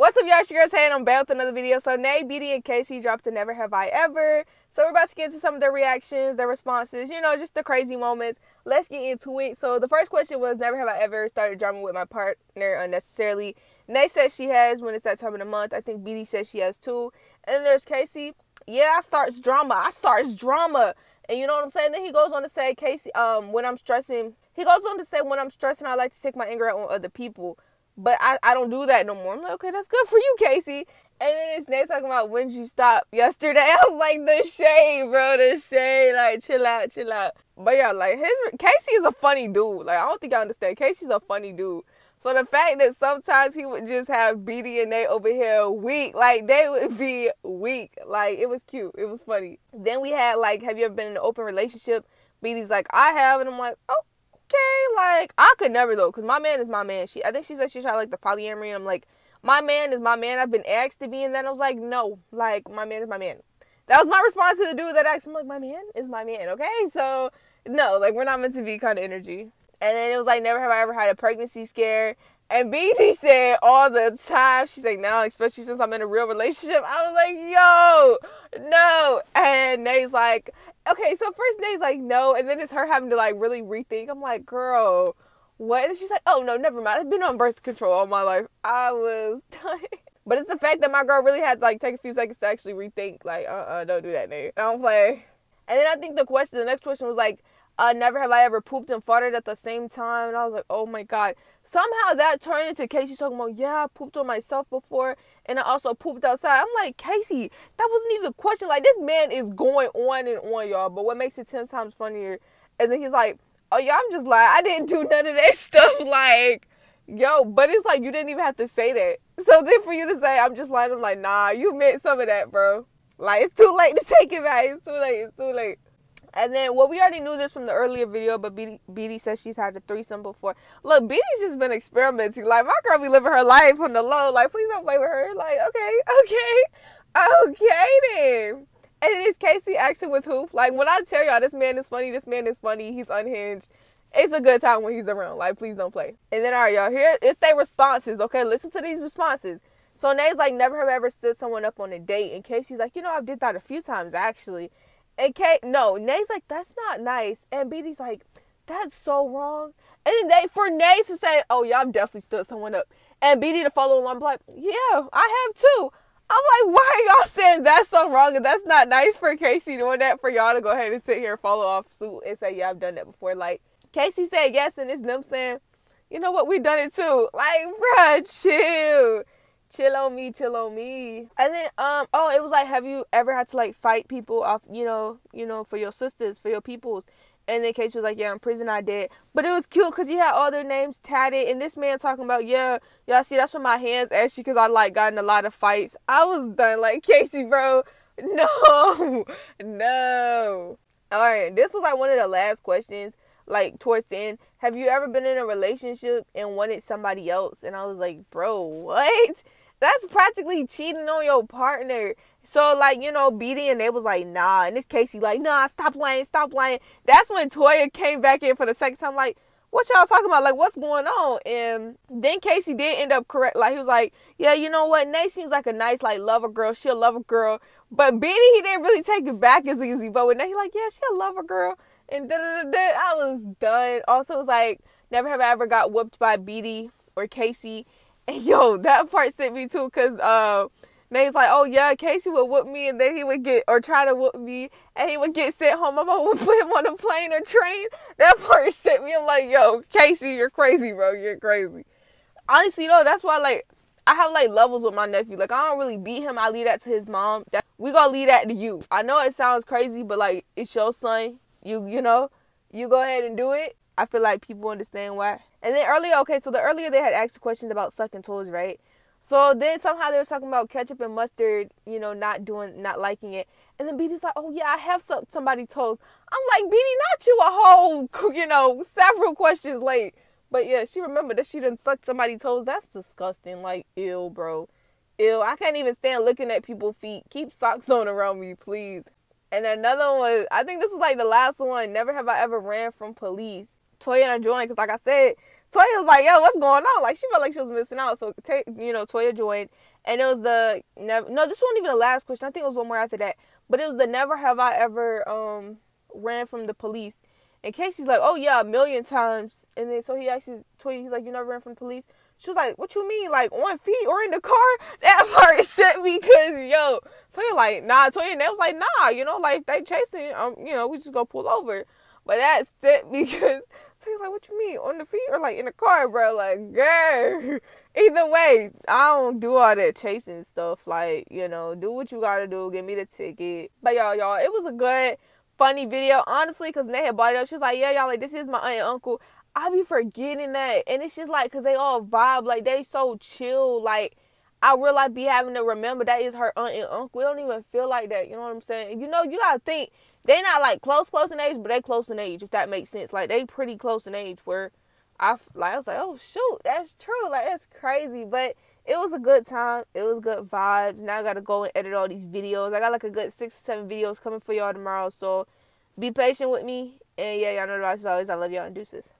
What's up, y'all? It's your girl Tay, and I'm back with another video. So, Nay, Beedy, and Casey dropped a Never Have I Ever. So, we're about to get into some of their reactions, their responses, you know, just the crazy moments. Let's get into it. So, the first question was, never have I ever started drama with my partner unnecessarily. Nay says she has when it's that time of the month. I think Beedy says she has too. And then there's Casey. Yeah, I starts drama. And you know what I'm saying? Then he goes on to say, Casey, when I'm stressing, I like to take my anger out on other people. But I don't do that no more. I'm like, okay, that's good for you, Casey. And then it's Nate talking about, when did you stop yesterday? I was like, the shade, bro, the shade. Like, chill out. But yeah, like, Casey is a funny dude. Like, I don't think I understand. Casey's a funny dude. So the fact that sometimes he would just have Beedy and Nate over here weak, like, they would be weak. Like, it was cute. It was funny. Then we had, like, have you ever been in an open relationship? Beedy's like, I have. And I'm like, oh. Okay, like, I could never, though, because my man is my man. I think she said she tried, like, the polyamory, and I'm like, my man is my man. I've been asked to be in that, and I was like, no, like, my man is my man. That was my response to the dude that asked him, like, my man is my man, okay? So, no, like, we're not meant to be kind of energy. And then it was like, never have I ever had a pregnancy scare. And Beedy said all the time, she's like, no, especially since I'm in a real relationship. I was like, yo, no. And Nate's like, okay, so first Nate's like, no. And then it's her having to, like, really rethink. I'm like, girl, what? And she's like, oh, no, never mind. I've been on birth control all my life. I was done. But it's the fact that my girl really had to, like, take a few seconds to actually rethink. Like, don't do that, Nate. Don't play. And then I think the next question was like, never have I ever pooped and farted at the same time. And I was like, oh my God. Somehow that turned into Casey talking about, yeah, I pooped on myself before. And I also pooped outside. I'm like, Casey, that wasn't even a question. Like, this man is going on and on, y'all. But what makes it 10 times funnier is that he's like, oh, yeah, I'm just lying. I didn't do none of that stuff. Like, yo, but it's like, you didn't even have to say that. So then for you to say, I'm just lying, I'm like, nah, you meant some of that, bro. Like, it's too late to take it back. It's too late. And then, well, we already knew this from the earlier video, but Beedy says she's had a threesome before. Look, Beedy's just been experimenting. Like, my girl be living her life on the low. Like, please don't play with her. Like, okay then. And then it's Casey asking with Hoop. Like, when I tell y'all this man is funny, he's unhinged. It's a good time when he's around. Like, please don't play. And then, all right, y'all, here, it's their responses, okay? Listen to these responses. So, Nate's like, never have ever stood someone up on a date. And Casey's like, you know, I've did that a few times, actually. And Nate's like, that's not nice. And Beedy's like, that's so wrong. And then for Nate to say, oh, yeah, I've definitely stood someone up. And Beedy to follow along, like, yeah, I have too. I'm like, why are y'all saying that's so wrong? And that's not nice for Casey doing that, for y'all to go ahead and sit here and follow off suit and say, yeah, I've done that before. Like, Casey said yes, and it's them saying, you know what, we've done it too. Like, bruh, chill. Chill on me. And then, it was like, have you ever had to, like, fight people off, you know, for your sisters, for your peoples? And then Casey was like, yeah, in prison I did. But it was cute because he had all their names tatted. And this man talking about, yeah, y'all see, that's what my hands actually, because I, like, got in a lot of fights. I was done. Like, Casey, bro, no. All right, this was, like, one of the last questions, like, towards the end. Have you ever been in a relationship and wanted somebody else? And I was like, bro, what? That's practically cheating on your partner. So, like, you know, Beedy and they was like, nah. And this Casey like, nah, stop lying. That's when Toya came back in for the second time, like, what y'all talking about? Like, what's going on? And then Casey did end up correct. Like, he was like, yeah, you know what? Nate seems like a nice, like, lover girl. She'll love a girl. But Beedy, he didn't really take it back as easy. But with Nate, he like, yeah, she'll love a girl. And I was done. Also, it was like, never have I ever got whooped by Beedy or Casey. And yo, that part sent me too, because Nate's like, oh yeah, Casey would whoop me, and then he would try to whoop me, and he would get sent home. My mom would put him on a plane or train. That part sent me. I'm like, yo, Casey, you're crazy, bro. You're crazy. Honestly, though, that's why, like, I have, like, levels with my nephew. Like, I don't really beat him. I leave that to his mom. We gonna leave that to you. I know it sounds crazy, but, like, it's your son. You know, you go ahead and do it. I feel like people understand why. And then earlier they had asked questions about sucking toes, right? So then somehow they were talking about ketchup and mustard, you know, not liking it. And then Beedy's like, oh yeah, I have sucked somebody's toes. I'm like, Beedy, not you a whole, you know, several questions late. But yeah, she remembered that she done sucked somebody's toes. That's disgusting. Like, ew, bro. Ew. I can't even stand looking at people's feet. Keep socks on around me, please. And another one, I think this is like the last one. Never have I ever ran from police. Toya and I joined because, like I said, Toya was like, yo, what's going on? Like, she felt like she was missing out. So, Toya joined. And it was no, this wasn't even the last question. I think it was one more after that. But it was the never have I ever ran from the police. And Casey's like, oh, yeah, 1,000,000 times. And then so he asks Toya, he's like, you never ran from the police? She was like, what you mean? Like, on feet or in the car? That part set me because, yo, Toya like, nah. Toya and they was like, nah, like, they chasing, we just gonna pull over. But that set me because Toya like, what you mean? On the feet or, like, in the car, bro? Like, girl. Either way, I don't do all that chasing stuff. Like, do what you gotta do. Give me the ticket. But, y'all, it was a good, funny video. Honestly, because Nate had bought it up. She was like, yeah, y'all, like, this is my aunt and uncle. I be forgetting that. And it's just like, because they all vibe. Like, they so chill. Like, I really be having to remember that is her aunt and uncle. It don't even feel like that. You know what I'm saying? You got to think. They not, like, close in age, but they close in age, if that makes sense. Like, they pretty close in age where I was like, oh, shoot, that's true. Like, that's crazy. But it was a good time. It was good vibes. Now I got to go and edit all these videos. I got, like, a good 6 or 7 videos coming for y'all tomorrow. So be patient with me. And, yeah, y'all know the advice is always, I love y'all and deuces.